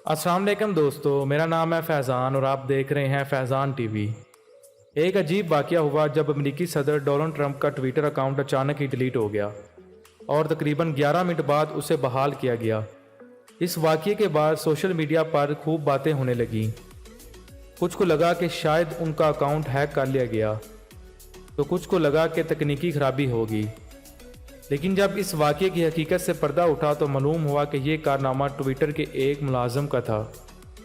अस्सलाम वालेकुम दोस्तों, मेरा नाम है फैज़ान और आप देख रहे हैं फैज़ान टीवी। एक अजीब वाक़या हुआ जब अमेरिकी सदर डोनाल्ड ट्रंप का ट्विटर अकाउंट अचानक ही डिलीट हो गया और तकरीबन 11 मिनट बाद उसे बहाल किया गया। इस वाक़ये के बाद सोशल मीडिया पर खूब बातें होने लगीं। कुछ को लगा कि शायद उनका अकाउंट हैक कर लिया गया, तो कुछ को लगा कि तकनीकी खराबी होगी। लेकिन जब इस वाक़ये की हकीकत से पर्दा उठा तो मालूम हुआ कि यह कारनामा ट्विटर के एक मुलाजिम का था।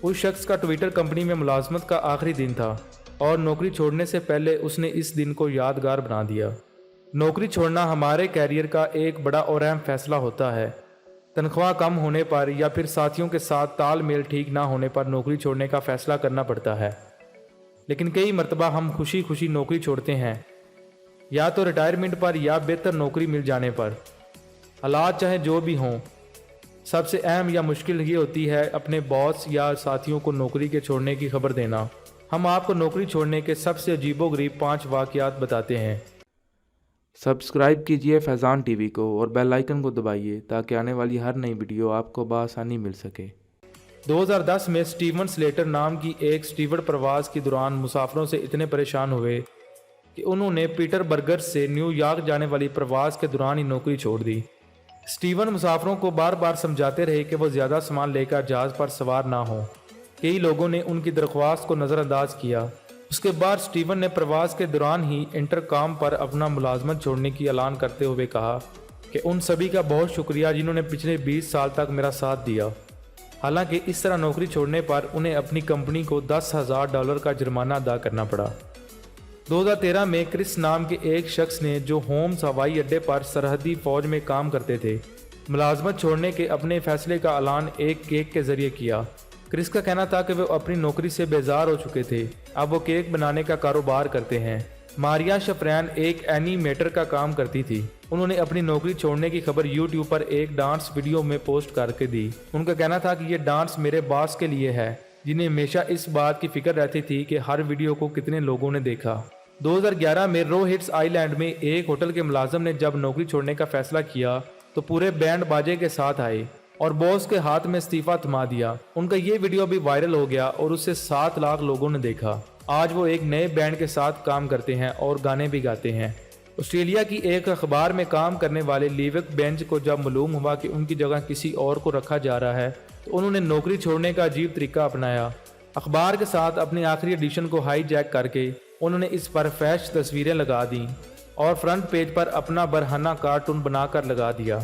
उस शख्स का ट्विटर कंपनी में मुलाजमत का आखिरी दिन था और नौकरी छोड़ने से पहले उसने इस दिन को यादगार बना दिया। नौकरी छोड़ना हमारे कैरियर का एक बड़ा और अहम फैसला होता है। तनख्वाह कम होने पर या फिर साथियों के साथ तालमेल ठीक ना होने पर नौकरी छोड़ने का फैसला करना पड़ता है। लेकिन कई मरतबा हम खुशी खुशी नौकरी छोड़ते हैं, या तो रिटायरमेंट पर या बेहतर नौकरी मिल जाने पर। हालात चाहे जो भी हों, सबसे अहम या मुश्किल ये होती है अपने बॉस या साथियों को नौकरी के छोड़ने की खबर देना। हम आपको नौकरी छोड़ने के सबसे अजीबोगरीब 5 वाक़यात बताते हैं। सब्सक्राइब कीजिए फैज़ान टीवी को और बेल आइकन को दबाइए ताकि आने वाली हर नई वीडियो आपको बआसानी मिल सके। 2010 में स्टीवन स्लेटर नाम की एक स्टीवर्ड प्रवास के दौरान मुसाफिरों से इतने परेशान हुए कि उन्होंने पीटरबर्ग से न्यूयॉर्क जाने वाली प्रवास के दौरान ही नौकरी छोड़ दी। स्टीवन मुसाफिरों को बार बार समझाते रहे कि वो ज़्यादा सामान लेकर जहाज़ पर सवार ना हो। कई लोगों ने उनकी दरख्वास्त को नज़रअंदाज किया। उसके बाद स्टीवन ने प्रवास के दौरान ही इंटरकॉम पर अपना मुलाजमत छोड़ने की ऐलान करते हुए कहा कि उन सभी का बहुत शुक्रिया जिन्होंने पिछले 20 साल तक मेरा साथ दिया। हालांकि इस तरह नौकरी छोड़ने पर उन्हें अपनी कंपनी को $10,000 का जुर्माना अदा करना पड़ा। 2013 में क्रिस नाम के एक शख्स ने, जो होम्स हवाई अड्डे पर सरहदी फौज में काम करते थे, मुलाजमत छोड़ने के अपने फैसले का ऐलान एक केक के जरिए किया। क्रिस का कहना था कि वो अपनी नौकरी से बेजार हो चुके थे। अब वो केक बनाने का कारोबार करते हैं। मारिया शफरैन एक एनिमेटर का काम करती थी। उन्होंने अपनी नौकरी छोड़ने की खबर यूट्यूब पर एक डांस वीडियो में पोस्ट करके दी। उनका कहना था कि ये डांस मेरे बॉस के लिए है, जिन्हें हमेशा इस बात की फिक्र रहती थी कि हर वीडियो को कितने लोगों ने देखा। 2011 में रोहिट्स आइलैंड में एक होटल के मुलाजिम ने जब नौकरी छोड़ने का फैसला किया तो पूरे बैंड बाजे के साथ आए और बॉस के हाथ में इस्तीफा थमा दिया। उनका ये वीडियो भी वायरल हो गया और उसे 7 लाख लोगों ने देखा। आज वो एक नए बैंड के साथ काम करते हैं और गाने भी गाते हैं। ऑस्ट्रेलिया की एक अखबार में काम करने वाले लीविक बेंच को जब मालूम हुआ कि उनकी जगह किसी और को रखा जा रहा है तो उन्होंने नौकरी छोड़ने का अजीब तरीका अपनाया। अखबार के साथ अपने आखिरी एडिशन को हाईजैक करके उन्होंने इस पर फैश तस्वीरें लगा दी और फ्रंट पेज पर अपना बरहाना कार्टून बनाकर लगा दिया।